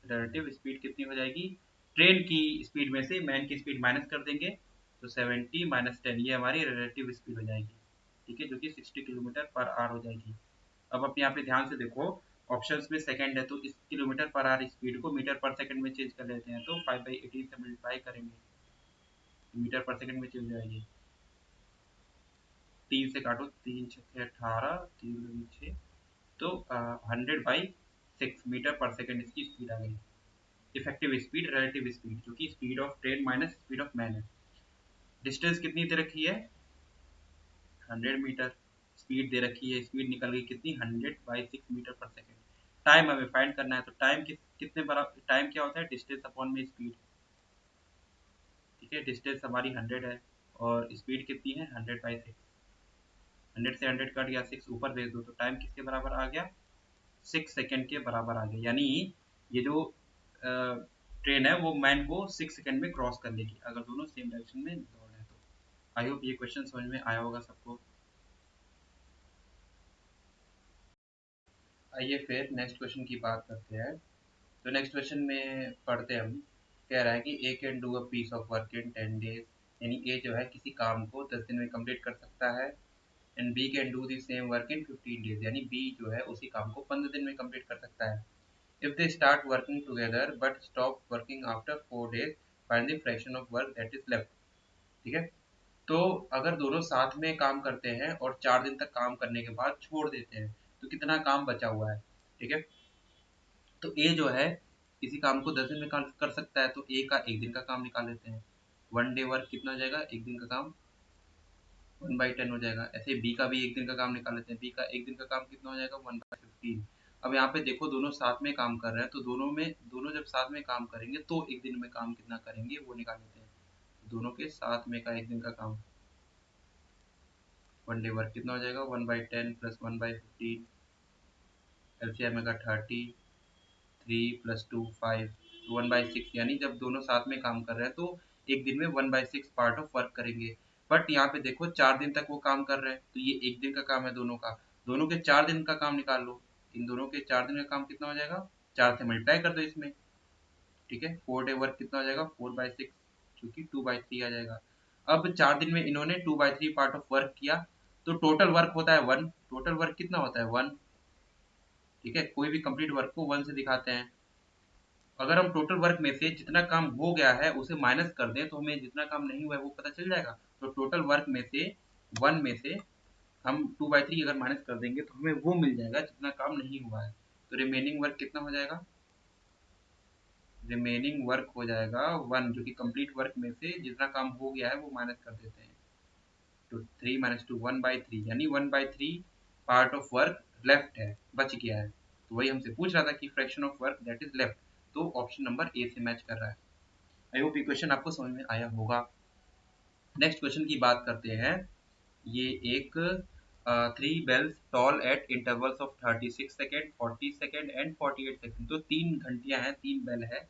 रिलेटिव स्पीड कितनी हो जाएगी, ट्रेन की स्पीड में से मैन की स्पीड माइनस कर देंगे तो 70 माइनस 10 ये हमारी रिलेटिव स्पीड हो जाएगी। ठीक है, जो कि 60 किलोमीटर पर आवर हो जाएगी। अब आप यहाँ पे ध्यान से देखो, ऑप्शंस में सेकंड है तो इस किलोमीटर पर आवर स्पीड को मीटर पर सेकंड में चेंज कर लेते हैं, तो 5/18 से मल्टीप्लाई करेंगे, मीटर पर सेकंड में चेंज हो जाएगी। 3 से काटो, 3 छक्के 18, 3 दूनी 6, तो 100/6 मीटर पर सेकंड इसकी स्पीड आ गई। इफेक्टिव स्पीड, रिलेटिव स्पीड जो कि speed of train minus speed of man है। डिस्टेंस कितनी दे रखी है 100 मीटर, स्पीड दे रखी है, स्पीड निकल गई कितनी 100/6 मीटर पर सेकेंड। टाइम हमें फाइंड करना है, तो टाइम कितने बराबर, टाइम क्या होता है डिस्टेंस अपॉन में स्पीड। ठीक है, डिस्टेंस हमारी 100 है और स्पीड कितनी है 100/6, 100 से 100 कट गया, 6 ऊपर भेज दो तो टाइम किसके बराबर आ गया 6 सेकेंड के बराबर आ गया। यानी ये जो ट्रेन है वो मैन को 6 सेकेंड में क्रॉस कर लेगी अगर दोनों सेम डायरेक्शन में दौड़ रहे हैं तो। आई होप ये क्वेश्चन समझ में आया होगा सबको। आइए फिर नेक्स्ट क्वेश्चन की बात करते हैं। तो नेक्स्ट क्वेश्चन में पढ़ते हैं हम। कह रहा है कि A can do a piece of work in 10 days, यानी ए जो है किसी काम को 10 दिन में कंप्लीट कर सकता है, and B can do the same work in 15 days, यानी बी जो है उसी काम को 15 दिन में कंप्लीट कर सकता है। If they start working together but stop working after 4 days, find the fraction of work that is left. ठीक है, तो अगर दोनों साथ में काम करते हैं और 4 दिन तक काम करने के बाद छोड़ देते हैं तो कितना काम बचा हुआ है। ठीक है, तो ए जो है किसी काम को 10 दिन में कर सकता है, तो ए का एक दिन का काम निकाल लेते हैं। 1 डे वर्क कितना हो जाएगा, एक दिन का काम 1/10 हो जाएगा। ऐसे बी का भी एक दिन का काम निकाल लेते हैं, बी का एक दिन का काम कितना हो जाएगा 1/15। अब यहाँ पे देखो दोनों साथ में काम कर रहे हैं, तो दोनों जब साथ में काम करेंगे तो एक दिन में काम कितना करेंगे वो निकाल लेते हैं। दोनों के साथ में का एक दिन का काम 1 डे वर्क कितना हो जाएगा 1/10 प्लस 1/15, एलसीएम में का 30, 3 + 2 5, तो 1/6, यानी जब दोनों साथ में काम कर रहे हैं तो एक दिन में 1/6 पार्ट ऑफ वर्क करेंगे। बट यहाँ पे देखो 4 दिन तक वो काम कर रहे हैं, तो ये एक दिन का काम है दोनों का, दोनों के 4 दिन का काम निकाल लो। इन दोनों के 4 दिन का काम कितना हो जाएगा, 4 से मल्टीप्लाई कर दो इसमें। ठीक है, 4 डे वर्क कितना हो जाएगा 4/6, जो कि 2/3 आ जाएगा। अब 4 दिन में इन्होंने 2/3 पार्ट ऑफ वर्क किया, तो टोटल वर्क होता है 1, टोटल वर्क कितना होता है 1। ठीक है, कोई भी कंप्लीट वर्क को 1 से दिखाते हैं। अगर हम टोटल वर्क में से जितना काम हो गया है उसे माइनस कर दें तो हमें जितना काम नहीं हुआ है वो पता चल जाएगा। तो टोटल वर्क में से 1 में से हम 2/3 अगर माइनस कर देंगे तो हमें वो मिल जाएगा जितना काम नहीं हुआ है। तो रिमेनिंग वर्क कितना हो जाएगा, रिमेनिंग वर्क हो जाएगा 1, जो कि कंप्लीट वर्क में से जितना काम हो गया है वो माइनस कर देते हैं। तो 3 - 2 1/3, यानी 1/3 पार्ट ऑफ वर्क लेफ्ट है, बच गया है। तो वही हमसे पूछ रहा था कि fraction of work that is left, तो ऑप्शन नंबर ए से मैच कर रहा है। आई होप ये क्वेश्चन आपको समझ में आया होगा। नेक्स्ट क्वेश्चन की बात करते हैं। ये एक 3 bells toll at intervals of 36 second, 40 second and 48 second, तो 3 घंटियां हैं, 3 बेल है।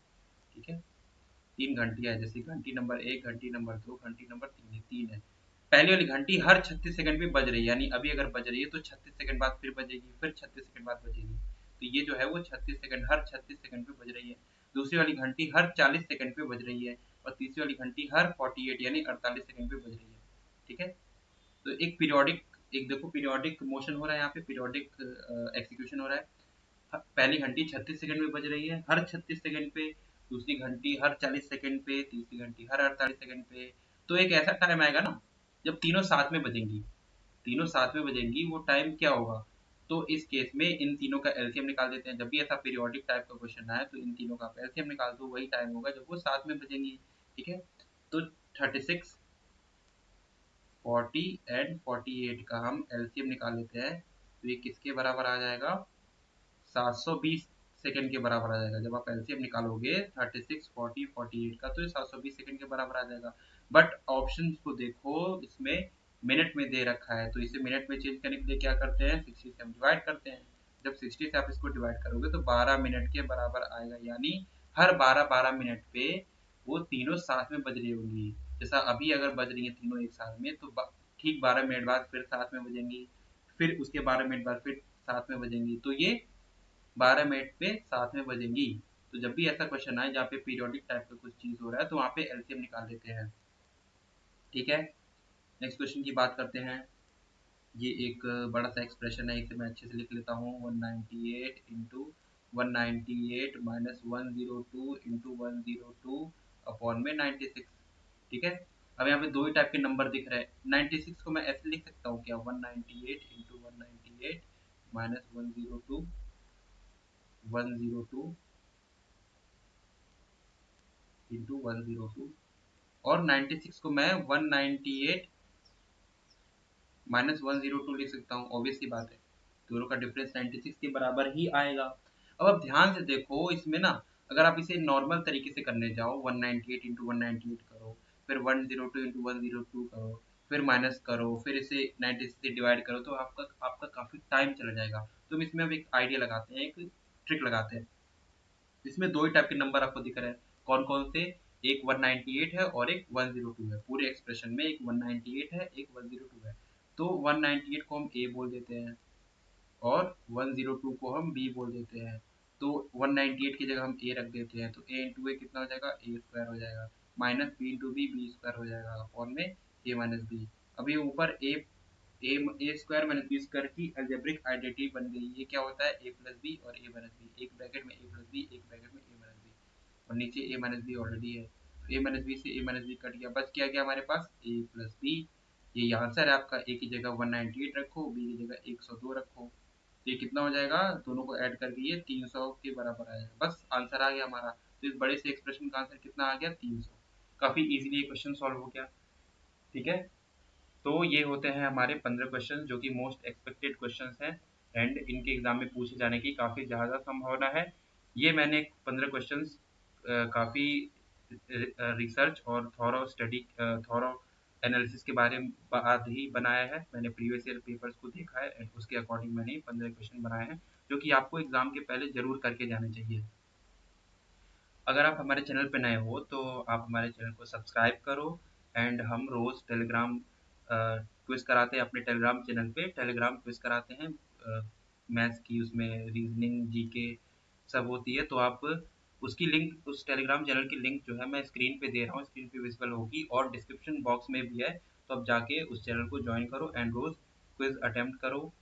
ठीक है, 3 घंटियां है, जैसे घंटी नंबर 1, घंटी नंबर 2, घंटी नंबर 3, ये 3 है। पहली वाली घंटी हर 36 सेकंड पे बज रही है, यानी अभी अगर बज रही है तो 36 सेकंड बाद फिर बजेगी, फिर 36 सेकंड बाद बजेगी। तो ये जो है वो 36 सेकंड, हर 36 सेकंड पे बज रही है। दूसरी वाली घंटी हर 40 सेकंड पे बज रही है, और तीसरी वाली घंटी हर 48 यानी 48 सेकंड पे बज रही है। ठीक है, तो एक पीरियोडिक, एक देखो पीरियोडिक मोशन हो रहा है यहाँ पे, पीरियोडिक एग्जीक्यूशन हो रहा है। पहली घंटी 36 सेकंड में बज रही है, हर 36 सेकंड पे दूसरी घंटी, हर 40 सेकंड पे तीसरी घंटी, हर 48 सेकंड पे। तो एक ऐसा टाइम आएगा ना जब तीनों साथ में बजेंगी, तीनों साथ में बजेंगी, वो टाइम क्या होगा? तो इस केस में इन तीनों का एलसीएम निकाल देते हैं। जब भी ऐसा पीरियोडिक टाइप का क्वेश्चन आए तो इन तीनों का आप एलसीएम निकाल दो, वही टाइम होगा जब वो साथ में बजेंगी। ठीक है, तो 36, 40 एंड 48 का हम एलसीएम निकाल लेते हैं, तो ये किसके बराबर आ जाएगा? 720 सेकंड के बराबर आ जाएगा। जब आप एलसीएम निकालोगे 36, 40, 48 का, तो ये 720 सेकंड के बराबर आ जाएगा। बट ऑप्शन को देखो, इसमें मिनट में दे रखा है, तो इसे मिनट में चेंज करने के लिए क्या करते हैं, 60 से हम डिवाइड करते हैं। जब 60 से आप इसको डिवाइड करोगे तो 12 मिनट के बराबर आएगा, यानी हर 12-12 मिनट पे वो तीनों साथ में बज रही होंगी। जैसा अभी अगर बज रही है तीनों एक साथ में, तो ठीक 12 मिनट बाद फिर साथ में बजेंगी, फिर उसके 12 मिनट बाद फिर साथ में बजेंगी, तो ये 12 मिनट पे साथ में बजेंगी। तो जब भी ऐसा क्वेश्चन आए जहाँ पे पीरियोडिक टाइप का कुछ चीज हो रहा है, तो वहाँ पे एलसीएम निकाल लेते हैं। ठीक है, नेक्स्ट क्वेश्चन की बात करते हैं। ये एक बड़ा सा एक्सप्रेशन है, इसे मैं अच्छे से लिख लेता हूँ। 198 इंटू 198 माइनस 102 इंटू 102 अपॉन में 96। ठीक है, अब यहाँ पे दो ही टाइप के नंबर दिख रहे हैं। 96 को मैं ऐसे लिख सकता हूँ क्या, 198 इंटू 198 माइनस 102 102 इंटू 102, और 96 को मैं 198 माइनस 102 लिख सकता हूँ। ऑब्वियस सी बात है, दोनों का डिफरेंस 96 के बराबर ही आएगा। अब आप ध्यान से देखो इसमें ना, अगर आप इसे नॉर्मल तरीके से करने जाओ, 198 इंटू 198 करो, फिर 102 इंटू 102 करो, फिर माइनस करो, फिर इसे 96 से डिवाइड करो, तो आपका आपका काफी टाइम चला जाएगा। तो हम इसमें अब एक आइडिया लगाते हैं, एक ट्रिक लगाते हैं। इसमें दो ही टाइप के नंबर आपको दिख रहे हैं, कौन कौन से? एक 198 है और एक 102 है। पूरे एक्सप्रेशन में एक 198 है, एक 102 है। तो 198 को हम ए बोल देते हैं और 102 को हम बी बोल देते हैं। तो 198 की जगह हम ए रख देते हैं, तो ए इंटू ए कितना हो जाएगा, ए स्क्वायर हो जाएगा, minus B into B, B square हो जाएगा, और में ए माइनस बी। अभी ऊपर A A A square minus B square की अलजेब्रिक आइडेंटिटी बन गई। ये क्या होता है, ए प्लस बी और ए माइनस बी, एक ब्रैकेट में ए प्लस बी, एक ब्रैकेट में ए माइनस बी, और नीचे ए माइनस बी ऑलरेडी है। तो ए माइनस बी से ए माइनस बी कट गया, बस क्या गया हमारे पास, ए प्लस बी। ये आंसर है आपका। ए की जगह 198 रखो, बी की जगह 102 रखो, तो ये कितना हो जाएगा, दोनों को ऐड करके ये 300 के बराबर आएगा। बस आंसर आ गया हमारा। तो इस बड़े से एक्सप्रेशन का आंसर कितना आ गया, 300। काफी इजीली ये क्वेश्चन सॉल्व हो गया। ठीक है, तो ये होते हैं हमारे 15 क्वेश्चन जो कि मोस्ट एक्सपेक्टेड क्वेश्चंस हैं, एंड इनके एग्जाम में पूछे जाने की काफ़ी ज़्यादा संभावना है। ये मैंने 15 क्वेश्चंस काफ़ी रिसर्च और थॉरो स्टडी, थॉरो एनालिसिस के बारे में बाद ही बनाया है। मैंने प्रीवियस ईयर पेपर्स को देखा है एंड उसके अकॉर्डिंग मैंने 15 क्वेश्चन बनाए हैं, जो कि आपको एग्जाम के पहले ज़रूर करके जाने चाहिए। अगर आप हमारे चैनल पे नए हो तो आप हमारे चैनल को सब्सक्राइब करो, एंड हम रोज़ टेलीग्राम क्विज़ कराते हैं अपने टेलीग्राम चैनल पे। टेलीग्राम क्विज़ कराते हैं मैथ्स की, उसमें रीजनिंग, जीके सब होती है। तो आप उसकी लिंक, उस टेलीग्राम चैनल की लिंक जो है मैं स्क्रीन पे दे रहा हूँ, स्क्रीन पे विजिबल होगी और डिस्क्रिप्शन बॉक्स में भी है। तो आप जाके उस चैनल को ज्वाइन करो एंड रोज़ क्विज़ अटेम्प्ट करो।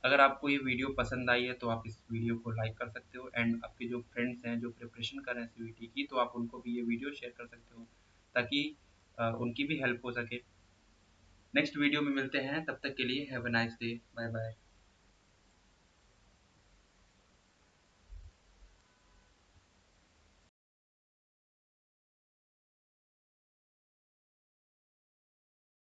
अगर आपको ये वीडियो पसंद आई है तो आप इस वीडियो को लाइक कर सकते हो, एंड आपके जो फ्रेंड्स हैं जो प्रिपरेशन कर रहे हैं सीयूईटी की, तो आप उनको भी ये वीडियो शेयर कर सकते हो, ताकि उनकी भी हेल्प हो सके। नेक्स्ट वीडियो में मिलते हैं, तब तक के लिए have a nice day, bye bye.